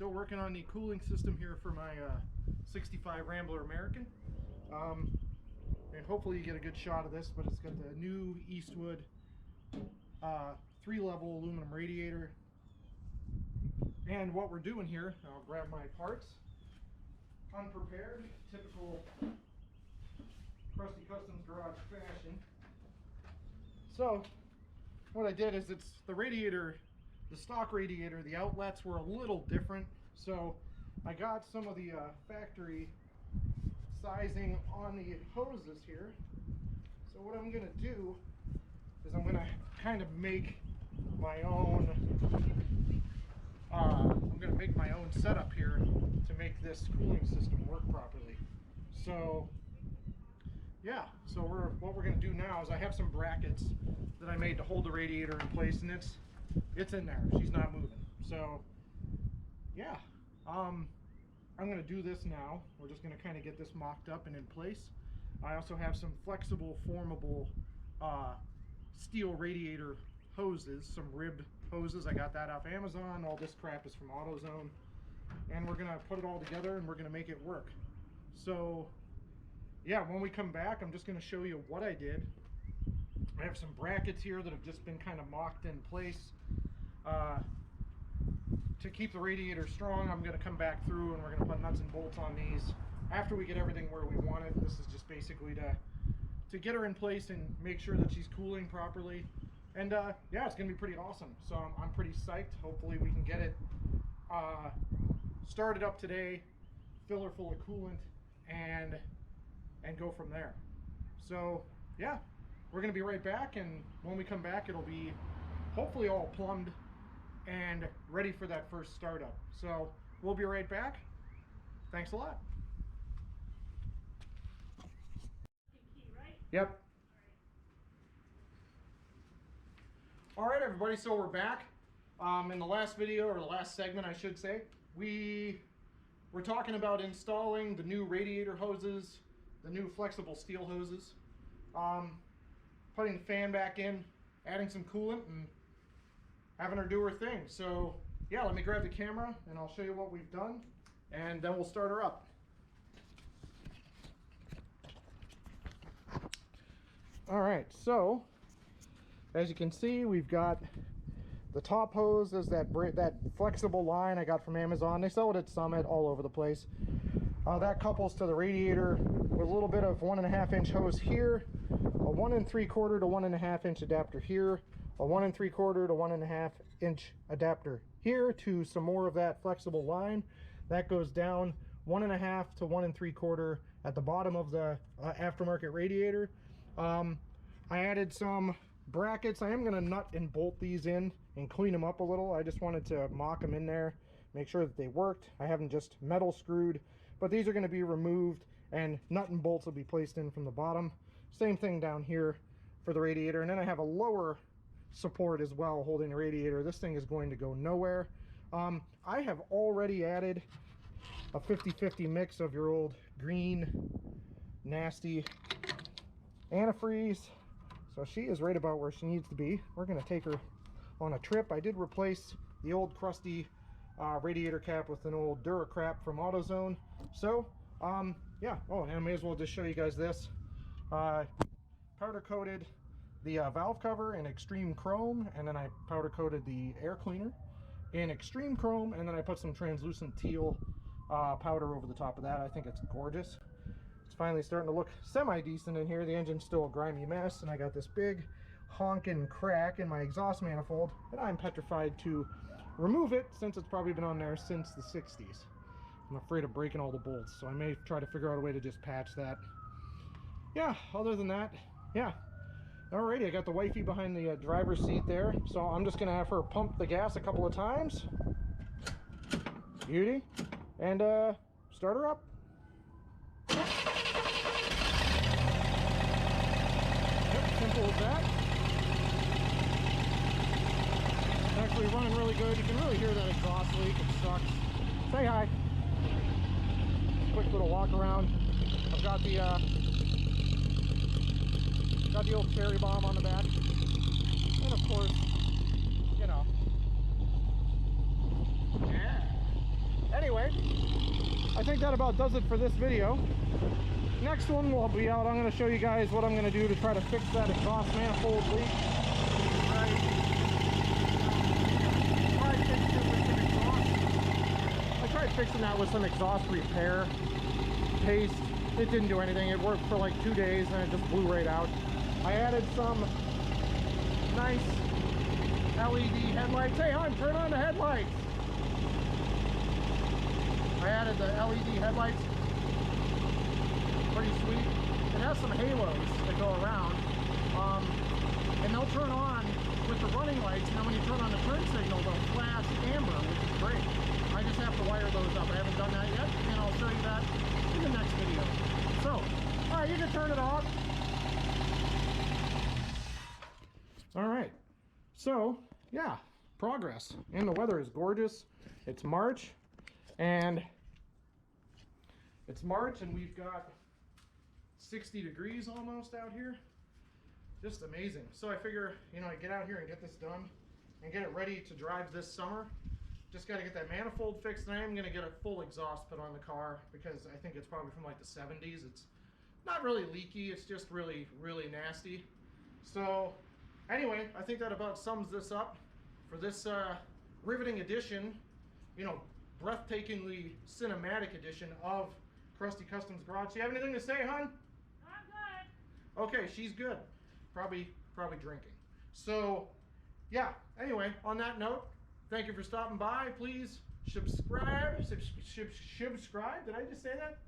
Still working on the cooling system here for my 65 Rambler American. And hopefully you get a good shot of this, but it's got the new Eastwood 3-level aluminum radiator. And what we're doing here, I'll grab my parts. Unprepared, typical Krusty Customs garage fashion. So what I did is, it's the radiator, the stock radiator, the outlets were a little different. So I got some of the factory sizing on the hoses here. So what I'm going to do is I'm going to kind of make my own setup here to make this cooling system work properly. So yeah, so what we're going to do now is I have some brackets that I made to hold the radiator in place, and it's in there. She's not moving. So yeah, I'm going to do this now. We're just going to kind of get this mocked up and in place. I also have some flexible, formable steel radiator hoses, some ribbed hoses. I got that off Amazon. All this crap is from Autozone. And we're going to put it all together and we're going to make it work. So yeah, when we come back, I'm just going to show you what I did. I have some brackets here that have just been kind of mocked in place. To keep the radiator strong, I'm going to come back through and we're going to put nuts and bolts on these after we get everything where we want it. This is just basically to get her in place and make sure that she's cooling properly. And yeah, it's going to be pretty awesome. So I'm pretty psyched. Hopefully we can get it started up today, fill her full of coolant, and go from there. So yeah, we're going to be right back, and when we come back it'll be hopefully all plumbed and ready for that first startup. So we'll be right back. Thanks a lot. Yep. All right, everybody, so we're back. In the last video, or the last segment I should say, we were talking about installing the new radiator hoses, the new flexible steel hoses, putting the fan back in, adding some coolant, and having her do her thing. So yeah, let me grab the camera and I'll show you what we've done, and then we'll start her up. All right, so as you can see, we've got the top hose is that flexible line I got from Amazon. They sell it at Summit, all over the place. That couples to the radiator with a little bit of 1.5 inch hose here, a 1 3/4 to 1.5 inch adapter here, a 1 3/4 to 1.5 inch adapter here to some more of that flexible line. That goes down 1.5 to 1 3/4 at the bottom of the aftermarket radiator. I added some brackets. I am going to nut and bolt these in and clean them up a little. I just wanted to mock them in there, make sure that they worked. I haven't just metal screwed, but these are going to be removed and nut and bolts will be placed in from the bottom. Same thing down here for the radiator. And then I have a lower support as well holding the radiator. This thing is going to go nowhere. I have already added a 50-50 mix of your old green nasty antifreeze. So she is right about where she needs to be. We're going to take her on a trip. I did replace the old crusty radiator cap with an old Duracrap from AutoZone. So yeah, oh, and I may as well just show you guys this. Powder coated the valve cover in extreme chrome, and then I powder coated the air cleaner in extreme chrome, and then I put some translucent teal powder over the top of that. I think it's gorgeous. It's finally starting to look semi-decent in here. The engine's still a grimy mess, and I got this big honking crack in my exhaust manifold, and I'm petrified to remove it since it's probably been on there since the 60s. I'm afraid of breaking all the bolts, so I may try to figure out a way to just patch that. Yeah, other than that, yeah. Alrighty, I got the wifey behind the driver's seat there, so I'm just going to have her pump the gas a couple of times. Beauty. And start her up. Simple as that. It's actually running really good. You can really hear that exhaust leak. It sucks. Say hi. Quick little walk around. I've got the old cherry bomb on the back, and of course, you know, yeah. anyway, I think that about does it for this video. Next one will be out. I'm going to show you guys what I'm going to do to try to fix that exhaust manifold leak. I tried fixing that with some exhaust repair paste. It didn't do anything. It worked for like 2 days and it just blew right out. I added some nice LED headlights. Hey, hon, turn on the headlights. I added the LED headlights. Pretty sweet. It has some halos that go around, and they'll turn on with the running lights, and then when you turn on the turn signal, they'll flash amber, which is great. I just have to wire those up. I haven't done that yet, and I'll show you that in the next video. So, all right, you can turn it off. All right, so yeah, progress. And the weather is gorgeous. It's March, and we've got 60 degrees almost out here. Just amazing. So I figure, you know, I get out here and get this done and get it ready to drive this summer. Just got to get that manifold fixed, and I am going to get a full exhaust put on the car because I think it's probably from like the 70s. It's not really leaky, it's just really, really nasty. So anyway, I think that about sums this up for this riveting edition, you know, breathtakingly cinematic edition of Krusty Customs Garage. Do you have anything to say, hon? I'm good. Okay, she's good. Probably drinking. So, yeah. Anyway, on that note, thank you for stopping by. Please subscribe. Subscribe. Did I just say that?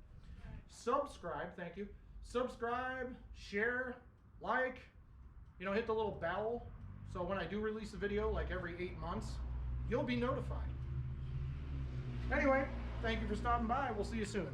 Subscribe. Thank you. Subscribe, share, like. You know, hit the little bell so when I do release a video, like every 8 months, you'll be notified. Anyway, thank you for stopping by. We'll see you soon.